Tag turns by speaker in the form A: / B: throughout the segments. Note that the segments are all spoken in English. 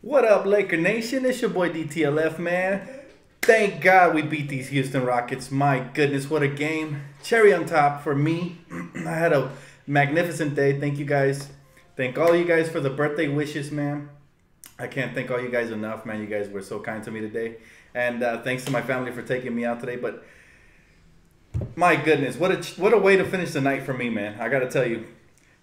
A: What up, Laker Nation? It's your boy Dtlf, man. Thank God we beat these Houston Rockets. My goodness, what a game. Cherry on top for me. I had a magnificent day. Thank you guys. Thank all you guys for the birthday wishes, man. I can't thank all you guys enough, man. You guys were so kind to me today. And thanks to my family for taking me out today. But my goodness, what a way to finish the night for me, man. I got to tell you,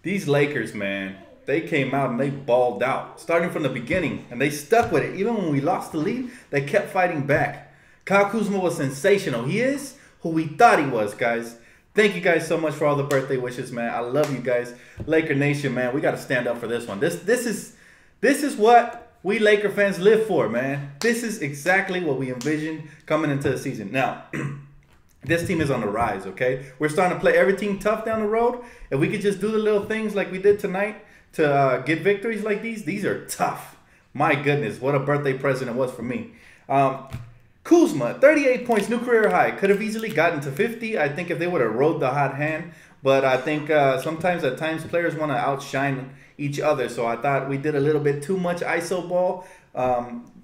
A: these Lakers, man, they came out and they balled out, starting from the beginning, and they stuck with it. Even when we lost the lead, they kept fighting back. Kyle Kuzma was sensational. He is who we thought he was, guys. Thank you guys so much for all the birthday wishes, man. I love you guys. Laker Nation, man, we got to stand up for this one. This is what we Laker fans live for, man. This is exactly what we envisioned coming into the season. Now, this team is on the rise, okay? We're starting to play every team tough down the road. If we could just do the little things like we did tonight to get victories like these are tough. My goodness, what a birthday present it was for me. Kuzma, 38 points, new career high. Could have easily gotten to 50, I think, if they would have rode the hot hand. But I think sometimes at times players want to outshine each other. So I thought we did a little bit too much ISO ball.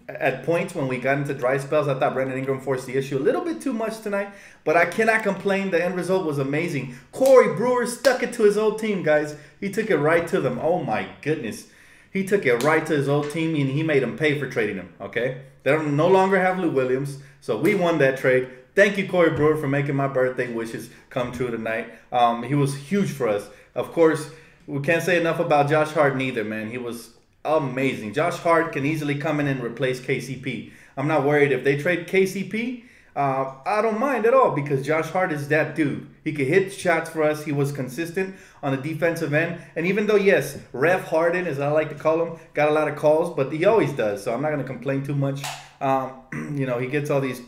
A: At points when we got into dry spells, I thought Brandon Ingram forced the issue a little bit too much tonight, but I cannot complain. The end result was amazing. Corey Brewer stuck it to his old team, guys. He took it right to them. Oh my goodness. He took it right to his old team, and he made them pay for trading him, okay? They don't no longer have Lou Williams, so we won that trade. Thank you, Corey Brewer, for making my birthday wishes come true tonight. He was huge for us. Of course, we can't say enough about Josh Hart either, man. He was amazing. Josh Hart can easily come in and replace KCP. I'm not worried if they trade KCP. I don't mind at all because Josh Hart is that dude. He could hit shots for us. He was consistent on the defensive end. And even though, yes, Ref Harden, as I like to call him, got a lot of calls, but he always does. So I'm not going to complain too much. You know, he gets all these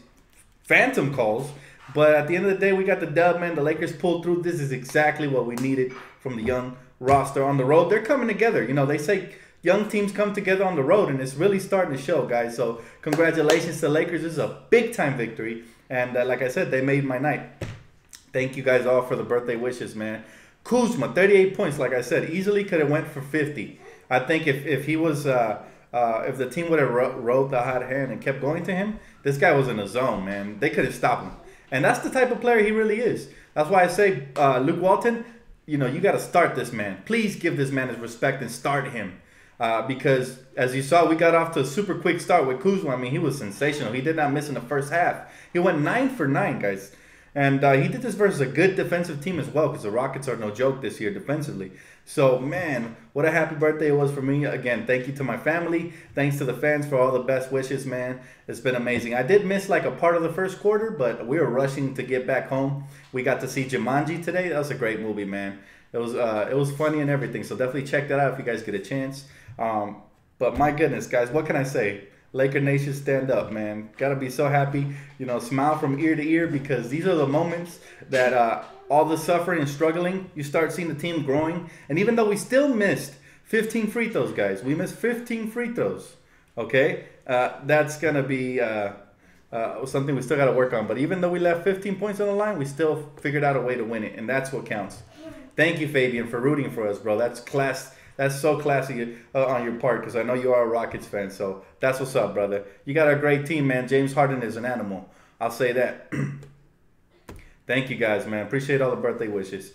A: phantom calls. But at the end of the day, we got the dub, man. The Lakers pulled through. This is exactly what we needed from the young roster on the road. They're coming together. You know, they say young teams come together on the road, and it's really starting to show, guys. So congratulations to the Lakers. This is a big-time victory. And like I said, they made my night. Thank you guys all for the birthday wishes, man. Kuzma, 38 points, like I said. Easily could have went for 50. I think if he was, if the team would have rode the hot hand and kept going to him, this guy was in a zone, man. They couldn't stop him. And that's the type of player he really is. That's why I say, Luke Walton, you know, you got to start this man. Please give this man his respect and start him. Because, as you saw, we got off to a super quick start with Kuzma. I mean, he was sensational. He did not miss in the first half. He went 9 for 9, guys. And he did this versus a good defensive team as well because the Rockets are no joke this year defensively. So, man, what a happy birthday it was for me. Again, thank you to my family. Thanks to the fans for all the best wishes, man. It's been amazing. I did miss like a part of the first quarter, but we were rushing to get back home. We got to see Jumanji today. That was a great movie, man. It was funny and everything. So definitely check that out if you guys get a chance. But my goodness, guys, what can I say? Laker Nation, stand up, man. Gotta be so happy, you know, smile from ear to ear because these are the moments that all the suffering and struggling, you start seeing the team growing. And even though we still missed 15 free throws, guys, we missed 15 free throws, okay? That's gonna be something we still gotta work on. But even though we left 15 points on the line, we still figured out a way to win it, and that's what counts. Thank you, Fabian, for rooting for us, bro. That's class. That's so classy on your part because I know you are a Rockets fan. So that's what's up, brother. You got a great team, man. James Harden is an animal. I'll say that. Thank you, guys, man. Appreciate all the birthday wishes.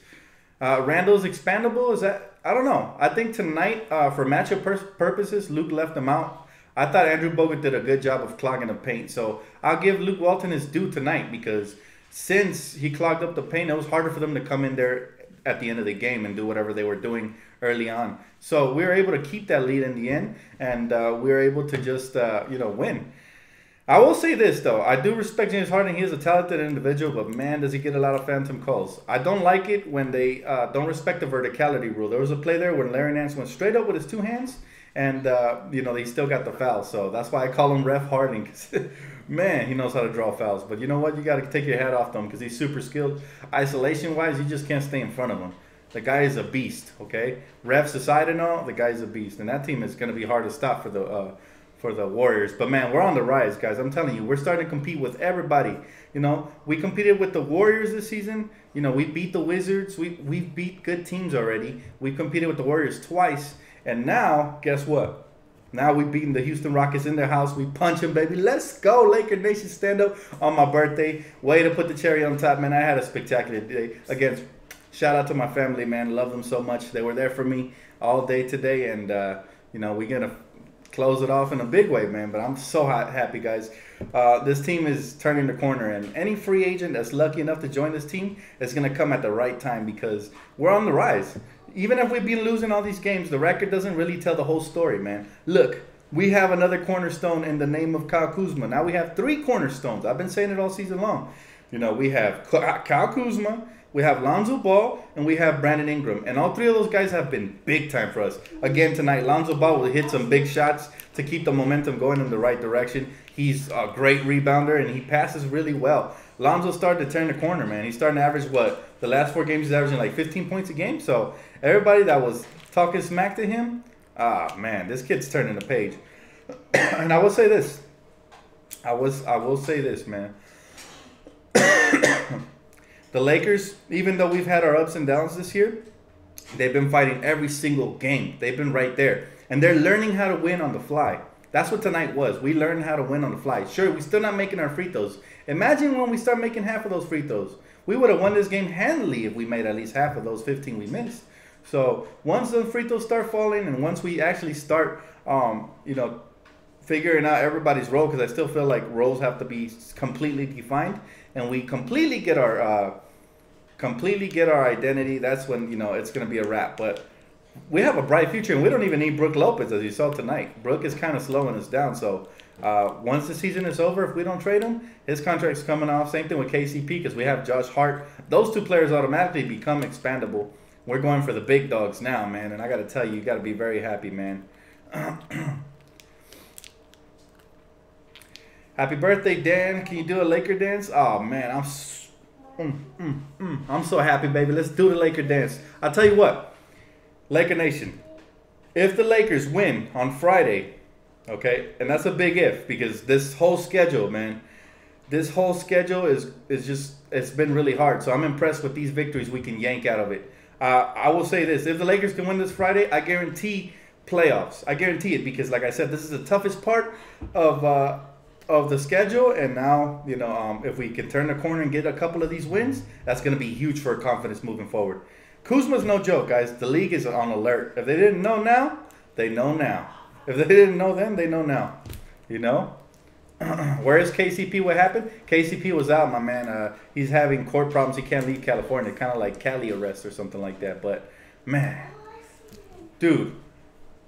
A: Randall's expandable. Is that? I don't know. I think tonight, for matchup purposes, Luke left him out. I thought Andrew Bogut did a good job of clogging the paint. So I'll give Luke Walton his due tonight because since he clogged up the paint, it was harder for them to come in there at the end of the game and do whatever they were doing early on. So we were able to keep that lead in the end, and we were able to just, you know, win. I will say this, though. I do respect James Harden. He is a talented individual, but, man, does he get a lot of phantom calls. I don't like it when they don't respect the verticality rule. There was a play there when Larry Nance went straight up with his 2 hands, and, you know, he still got the foul. So that's why I call him Ref Harden, because, man, he knows how to draw fouls. But you know what? You got to take your hat off to him because he's super skilled. Isolation-wise, you just can't stay in front of him. The guy is a beast, okay? Refs aside and all, the guy's a beast. And that team is going to be hard to stop for the Warriors. But, man, we're on the rise, guys. I'm telling you, we're starting to compete with everybody. You know, we competed with the Warriors this season. You know, we beat the Wizards. We beat good teams already. We competed with the Warriors twice. And now, guess what? Now we beating the Houston Rockets in their house. We punch them, baby. Let's go, Laker Nation. Stand up on my birthday. Way to put the cherry on top, man. I had a spectacular day. Again, shout out to my family, man. Love them so much. They were there for me all day today. And, you know, we're going to close it off in a big way, man. But I'm so happy, guys. This team is turning the corner. And any free agent that's lucky enough to join this team is going to come at the right time because we're on the rise. Even if we've been losing all these games, the record doesn't really tell the whole story, man. Look, we have another cornerstone in the name of Kyle Kuzma. Now we have 3 cornerstones. I've been saying it all season long. You know, we have Kyle Kuzma, we have Lonzo Ball, and we have Brandon Ingram. And all 3 of those guys have been big time for us. Again, tonight, Lonzo Ball will hit some big shots to keep the momentum going in the right direction. He's a great rebounder, and he passes really well. Lonzo started to turn the corner, man. He's starting to average, what, the last 4 games he's averaging like 15 points a game. So everybody that was talking smack to him, man, this kid's turning the page. And I will say this. I will say this, man. The Lakers, even though we've had our ups and downs this year, they've been fighting every single game. They've been right there. And they're learning how to win on the fly. That's what tonight was. We learned how to win on the fly. Sure, we're still not making our free throws. Imagine when we start making half of those free throws. We would have won this game handily if we made at least half of those 15 we missed. So once the free throws start falling and once we actually start, you know, figuring out everybody's role, because I still feel like roles have to be completely defined, and we completely get our identity, that's when, you know, it's going to be a wrap. But we have a bright future, and we don't even need Brook Lopez, as you saw tonight. Brook is kind of slowing us down. So once the season is over, if we don't trade him, his contract's coming off. Same thing with KCP, because we have Josh Hart. Those 2 players automatically become expandable. We're going for the big dogs now, man. And I got to tell you, you got to be very happy, man. Happy birthday, Dan. Can you do a Laker dance? Oh, man, I'm so happy, baby. Let's do the Laker dance. I'll tell you what, Laker Nation, if the Lakers win on Friday, okay, and that's a big if, because this whole schedule, man, this whole schedule is just, it's been really hard. So I'm impressed with these victories we can yank out of it. I will say this, if the Lakers can win this Friday, I guarantee playoffs. I guarantee it, because like I said, this is the toughest part of the schedule, and now, you know, if we can turn the corner and get a couple of these wins, that's going to be huge for our confidence moving forward. Kuzma's no joke, guys. The league is on alert. If they didn't know now, they know now. If they didn't know then, they know now. You know? Where is KCP? What happened? KCP was out, my man. He's having court problems. He can't leave California. Kind of like Cali arrest or something like that. But, man, dude,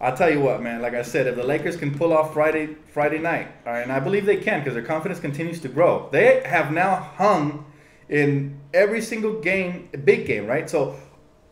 A: I'll tell you what, man. Like I said, if the Lakers can pull off Friday night, all right, and I believe they can because their confidence continues to grow. They have now hung in every single game, big game, right? So,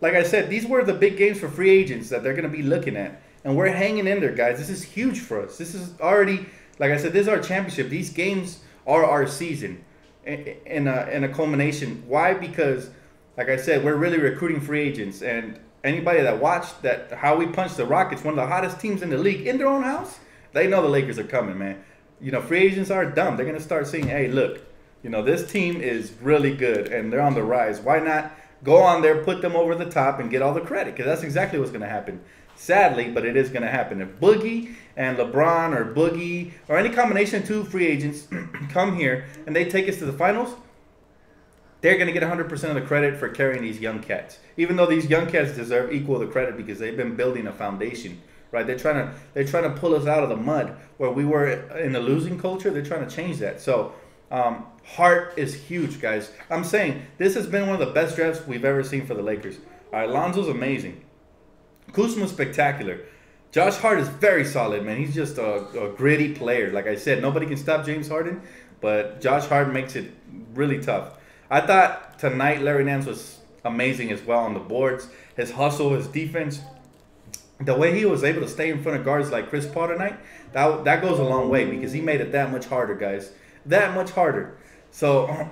A: like I said, these were the big games for free agents that they're going to be looking at. And we're hanging in there, guys. This is huge for us. This is already, like I said, this is our championship. These games are our season in a culmination. Why? Because, like I said, we're really recruiting free agents. And anybody that watched that, how we punched the Rockets, one of the hottest teams in the league, in their own house, they know the Lakers are coming, man. You know, free agents aren't dumb. They're going to start saying, hey, look, you know, this team is really good and they're on the rise. Why not go on there, put them over the top, and get all the credit? Because that's exactly what's going to happen. Sadly, but it is going to happen. If Boogie and LeBron or Boogie or any combination of 2 free agents come here and they take us to the finals, they're going to get 100% of the credit for carrying these young cats. Even though these young cats deserve equal the credit because they've been building a foundation, right? They're trying to pull us out of the mud where we were in a losing culture. They're trying to change that. So Hart is huge, guys. I'm saying this has been one of the best drafts we've ever seen for the Lakers. All right, Lonzo's amazing. Kuzma Was Spectacular. Josh Hart is very solid, man. He's just a gritty player. Like I said, nobody can stop James Harden, but Josh Hart makes it really tough. I thought tonight Larry Nance was amazing as well on the boards. His hustle, his defense, the way he was able to stay in front of guards like Chris Paul tonight, that goes a long way because he made it that much harder, guys. That much harder. So,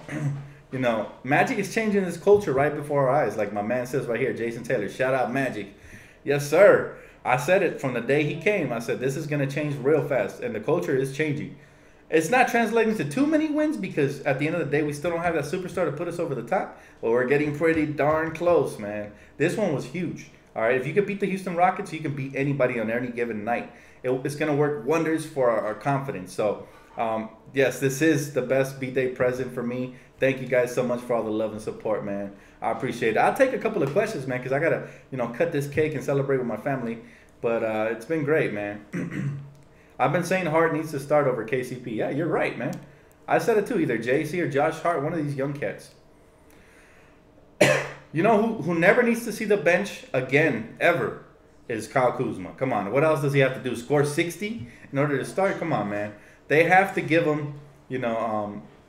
A: you know, Magic is changing this culture right before our eyes. Like my man says right here, Jason Taylor. Shout out Magic. Yes, sir. I said it from the day he came. I said this is going to change real fast, and the culture is changing. It's not translating to too many wins because at the end of the day, we still don't have that superstar to put us over the top. But we're getting pretty darn close, man. This one was huge. All right, if you can beat the Houston Rockets, you can beat anybody on any given night. it's going to work wonders for our confidence. So, yes, this is the best B-Day present for me. Thank you guys so much for all the love and support, man. I appreciate it. I'll take a couple of questions, man, because I got to, cut this cake and celebrate with my family. But it's been great, man. I've been saying Hart needs to start over KCP. Yeah, you're right, man. I said it too. Either JC or Josh Hart, one of these young cats. You know who never needs to see the bench again, ever, is Kyle Kuzma. Come on. What else does he have to do? Score 60 in order to start? Come on, man. They have to give him,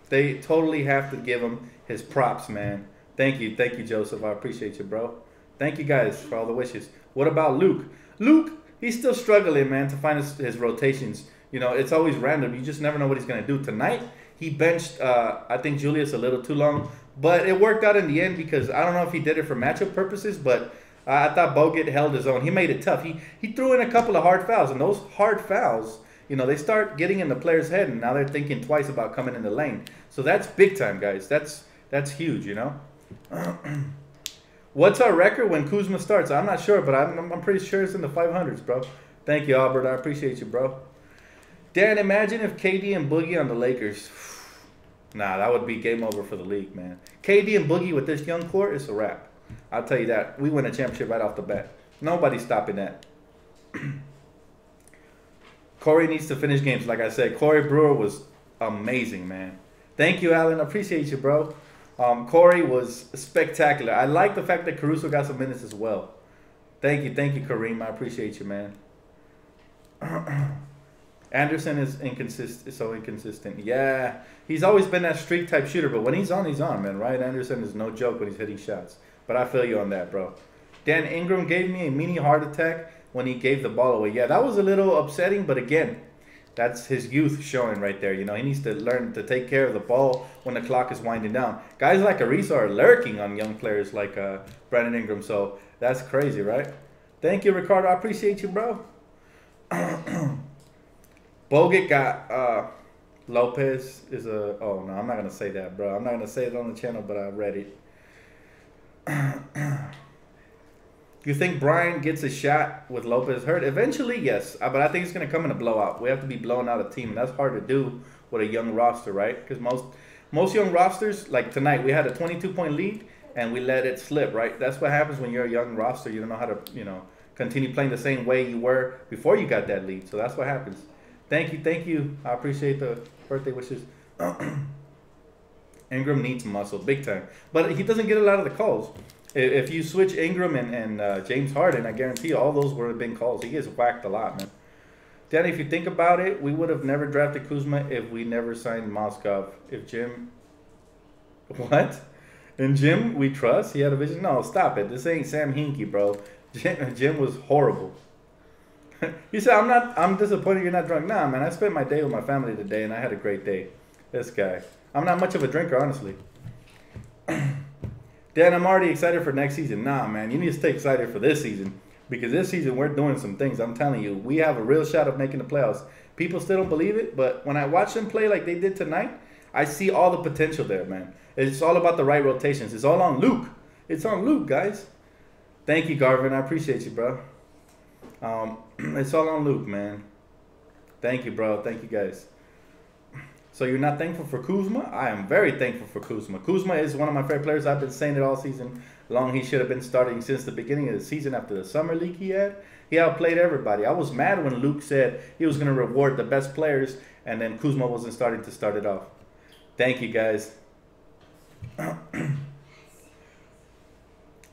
A: they totally have to give him his props, man. Thank you, Joseph. I appreciate you, bro. Thank you guys for all the wishes. What about Luke? Luke, he's still struggling, man, to find his rotations. It's always random. You just never know what he's going to do. Tonight, he benched, I think, Julius a little too long. But it worked out in the end because I don't know if he did it for matchup purposes, but I thought Bogut held his own. He made it tough. He threw in a couple of hard fouls, and those hard fouls, they start getting in the player's head, and now they're thinking twice about coming in the lane. So that's big time, guys. That's huge, What's our record when Kuzma starts? I'm not sure, but I'm pretty sure it's in the 500s, bro. Thank you, Albert. I appreciate you, bro. Dan, imagine if KD and Boogie on the Lakers. Nah, that would be game over for the league, man. KD and Boogie with this young core, it's a wrap. I'll tell you that. We win a championship right off the bat. Nobody's stopping that. Corey needs to finish games. Like I said, Corey Brewer was amazing, man. Thank you, Alan. I appreciate you, bro. Corey was spectacular. I like the fact that Caruso got some minutes as well. Thank you, Kareem. I appreciate you, man. Anderson is so inconsistent. Yeah, he's always been that streak type shooter, but when he's on, man. Right? Anderson is no joke when he's hitting shots. But I feel you on that, bro. Dan Ingram gave me a mini heart attack when he gave the ball away. Yeah, that was a little upsetting, but again, that's his youth showing right there. He needs to learn to take care of the ball when the clock is winding down. Guys like Ariza are lurking on young players like Brandon Ingram, so that's crazy, right? Thank you, Ricardo. I appreciate you, bro. Bogut got Lopez is a... Oh, no, I'm not going to say that, bro. I'm not going to say it on the channel, but I read it. You think Brian gets a shot with Lopez hurt? Eventually, yes. But I think it's going to come in a blowout. We have to be blowing out a team, and that's hard to do with a young roster, right? Because most young rosters, like tonight, we had a 22-point lead, and we let it slip, right? That's what happens when you're a young roster. You don't know how to, continue playing the same way you were before you got that lead. So that's what happens. Thank you. I appreciate the birthday wishes. Ingram needs muscle, big time. But he doesn't get a lot of the calls. If you switch Ingram and James Harden, I guarantee you all those would have been calls. He gets whacked a lot, man. Danny, if you think about it, we would have never drafted Kuzma if we never signed Moskov. If Jim... What? And Jim, we trust? He had a vision? No, stop it. This ain't Sam Hinkie, bro. Jim was horrible. He said, I'm disappointed you're not drunk. Nah, man, I spent my day with my family today, and I had a great day. This guy. I'm not much of a drinker, honestly. Dan, I'm already excited for next season. Nah, man, you need to stay excited for this season. Because this season, we're doing some things. I'm telling you, we have a real shot of making the playoffs. People still don't believe it, but when I watch them play like they did tonight, I see all the potential there, man. It's all about the right rotations. It's all on Luke. It's on Luke, guys. Thank you, Garvin. I appreciate you, bro. It's all on Luke, man. Thank you, bro. Thank you, guys. So you're not thankful for Kuzma? I am very thankful for Kuzma. Kuzma is one of my favorite players. I've been saying it all season long. He should have been starting since the beginning of the season after the summer league he had. He outplayed everybody. I was mad when Luke said he was going to reward the best players, and then Kuzma wasn't starting to start it off. Thank you, guys.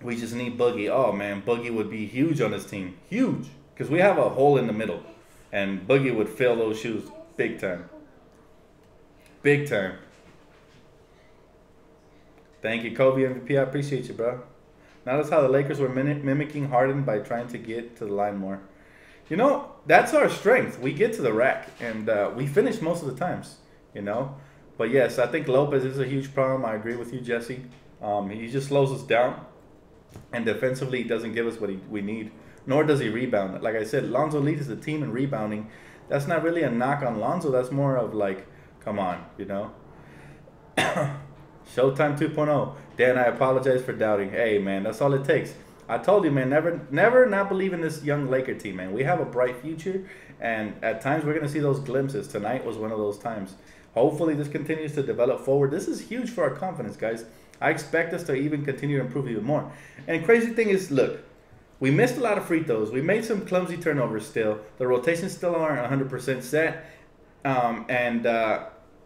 A: We just need Boogie. Oh, man, Boogie would be huge on this team. Huge. Because we have a hole in the middle, and Boogie would fill those shoes big time. Big time. Thank you, Kobe MVP. I appreciate you, bro. Notice how the Lakers were mimicking Harden by trying to get to the line more. You know, that's our strength. We get to the rack, and we finish most of the times, you know. But, yes, I think Lopez is a huge problem. I agree with you, Jesse. He just slows us down, and defensively he doesn't give us what we need, nor does he rebound. Like I said, Lonzo leads the team in rebounding. That's not really a knock on Lonzo. That's more of like, come on, you know. Showtime 2.0. Dan, I apologize for doubting. Hey, man, that's all it takes. I told you, man, never not believe in this young Laker team, man. We have a bright future, and at times we're going to see those glimpses. Tonight was one of those times. Hopefully this continues to develop forward. This is huge for our confidence, guys. I expect us to even continue to improve even more. And crazy thing is, look, we missed a lot of free throws. We made some clumsy turnovers still. The rotations still aren't 100% set.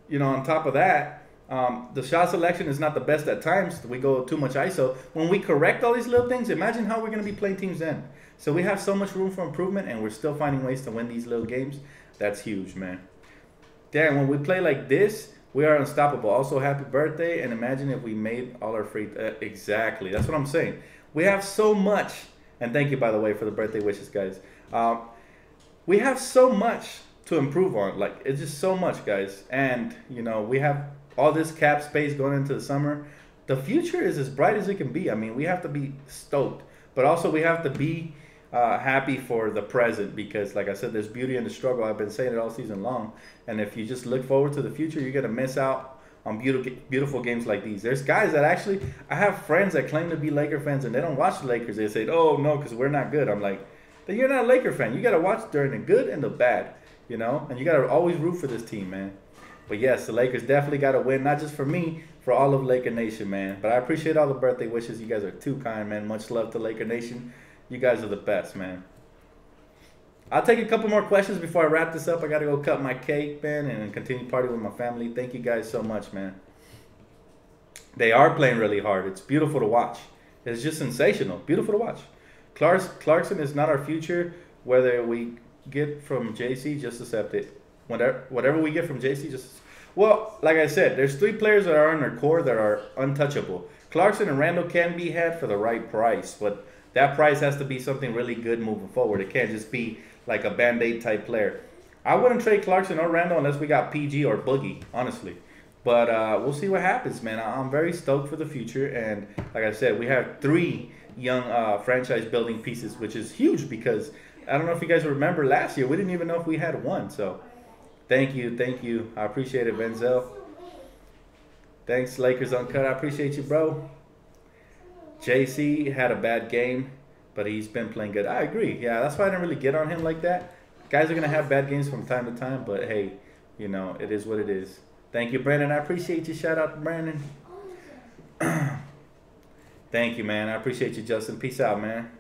A: You know, on top of that, the shot selection is not the best at times. We go too much ISO. When we correct all these little things, imagine how we're going to be playing teams then. So we have so much room for improvement, and we're still finding ways to win these little games. That's huge, man. Damn, when we play like this, we are unstoppable. Also, happy birthday, and imagine if we made all our free... exactly, that's what I'm saying. We have so much, and thank you, by the way, for the birthday wishes, guys. We have so much to improve on. Like, it's just so much, guys. And, you know, we have all this cap space going into the summer. The future is as bright as it can be. I mean, we have to be stoked. But also, we have to be happy for the present because, like I said, there's beauty in the struggle. I've been saying it all season long. And if you just look forward to the future, you're going to miss out on beautiful games like these. There's guys that actually, I have friends that claim to be Laker fans and they don't watch the Lakers. They say, oh, no, because we're not good. I'm like, then you're not a Laker fan. You got to watch during the good and the bad, you know? And you got to always root for this team, man. But yes, the Lakers definitely got to win, not just for me, for all of Laker Nation, man. But I appreciate all the birthday wishes. You guys are too kind, man. Much love to Laker Nation. You guys are the best, man. I'll take a couple more questions before I wrap this up. I got to go cut my cake, man, and continue partying with my family. Thank you guys so much, man. They are playing really hard. It's beautiful to watch. It's just sensational. Beautiful to watch. Clarkson is not our future. Whether we get from JC, just accept it. Whatever we get from JC, just... Well, like I said, there's 3 players that are in their core that are untouchable. Clarkson and Randall can be had for the right price, but that price has to be something really good moving forward. It can't just be like a Band-Aid type player. I wouldn't trade Clarkson or Randall unless we got PG or Boogie, honestly. But we'll see what happens, man. I'm very stoked for the future. And like I said, we have 3 young franchise building pieces, which is huge because I don't know if you guys remember last year, we didn't even know if we had one. So thank you. Thank you. I appreciate it, Benzel. Thanks, Lakers Uncut. I appreciate you, bro. JC had a bad game, but he's been playing good. I agree. Yeah, that's why I didn't really get on him like that. Guys are going to have bad games from time to time, but hey, you know, it is what it is. Thank you, Brandon. I appreciate you. Shout out to Brandon. Thank you, man. I appreciate you, Justin. Peace out, man.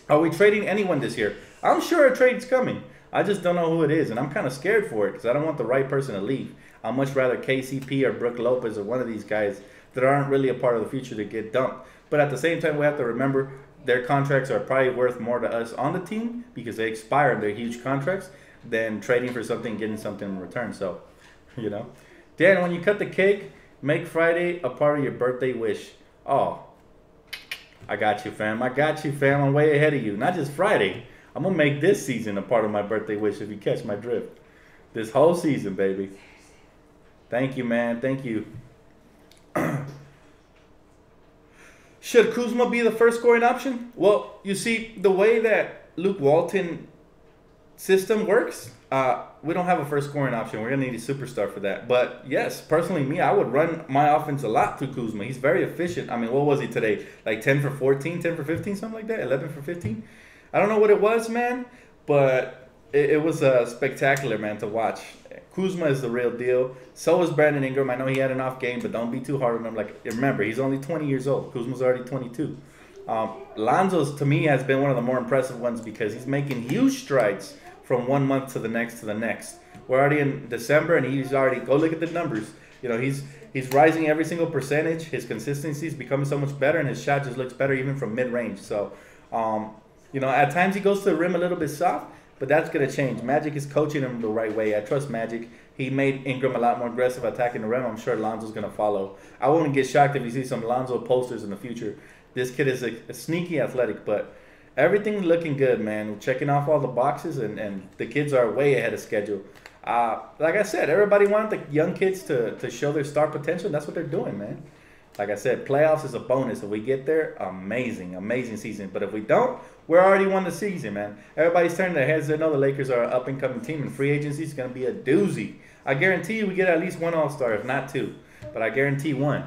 A: Are we trading anyone this year? I'm sure a trade's coming. I just don't know who it is, and I'm kind of scared for it because I don't want the right person to leave. I'd much rather KCP or Brook Lopez or one of these guys that aren't really a part of the future to get dumped. But at the same time, we have to remember their contracts are probably worth more to us on the team because they expire and they're huge contracts than trading for something and getting something in return. So, you know. Dan, when you cut the cake, make Friday a part of your birthday wish. Oh, I got you, fam. I got you, fam. I'm way ahead of you. Not just Friday. I'm going to make this season a part of my birthday wish if you catch my drift. This whole season, baby. Thank you, man. Thank you. Should Kuzma be the first scoring option? Well, you see, the way that Luke Walton system works, we don't have a first scoring option. We're going to need a superstar for that. But, yes, personally, me, I would run my offense a lot through Kuzma. He's very efficient. I mean, what was he today? Like 10 for 14, 10 for 15, something like that? 11 for 15? I don't know what it was, man, but it was spectacular, man, to watch. Kuzma is the real deal. So is Brandon Ingram. I know he had an off game, but don't be too hard on him. Like, remember, he's only 20 years old. Kuzma's already 22. Lonzo's, to me, has been one of the more impressive ones because he's making huge strides from one month to the next to the next. We're already in December, and he's already, go look at the numbers. You know, he's rising every single percentage. His consistency is becoming so much better, and his shot just looks better even from mid-range. So, you know, at times he goes to the rim a little bit soft, but that's going to change. Magic is coaching him the right way. I trust Magic. He made Ingram a lot more aggressive attacking the rim. I'm sure Lonzo's going to follow. I wouldn't get shocked if you see some Lonzo posters in the future. This kid is a sneaky athletic, but everything's looking good, man. We're checking off all the boxes, and the kids are way ahead of schedule. Like I said, everybody wanted the young kids to show their star potential. That's what they're doing, man. Like I said, playoffs is a bonus. If we get there, amazing, amazing season. But if we don't, we're already won the season, man. Everybody's turning their heads. They know the Lakers are an up-and-coming team, and free agency is going to be a doozy. I guarantee you we get at least one All-Star, if not two. But I guarantee one.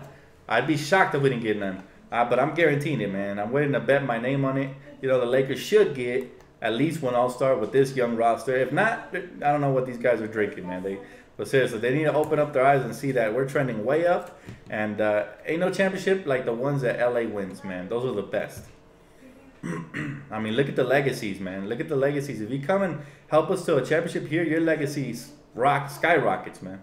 A: I'd be shocked if we didn't get none. But I'm guaranteeing it, man. I'm willing to bet my name on it. You know, the Lakers should get at least one All-Star with this young roster. If not, I don't know what these guys are drinking, man. But seriously, they need to open up their eyes and see that we're trending way up. And ain't no championship like the ones that LA wins, man. Those are the best. I mean, look at the legacies, man. Look at the legacies. If you come and help us to a championship here, your legacies skyrockets, man.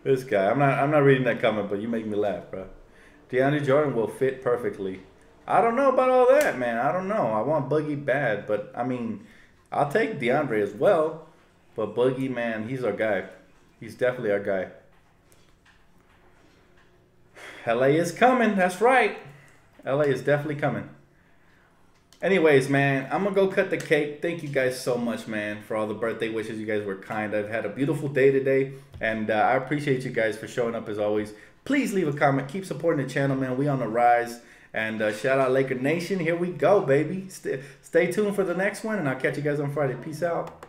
A: This guy, I'm not reading that comment, but you make me laugh, bro. DeAndre Jordan will fit perfectly. I don't know about all that, man. I don't know. I want Boogie bad, but I mean, I'll take DeAndre as well. But Boogie, man, he's our guy. He's definitely our guy. LA is coming. That's right. LA is definitely coming. Anyways, man, I'm going to go cut the cake. Thank you guys so much, man, for all the birthday wishes. You guys were kind. I've had a beautiful day today, and I appreciate you guys for showing up as always. Please leave a comment. Keep supporting the channel, man. We on the rise. And shout out Laker Nation. Here we go, baby. Stay tuned for the next one, and I'll catch you guys on Friday. Peace out.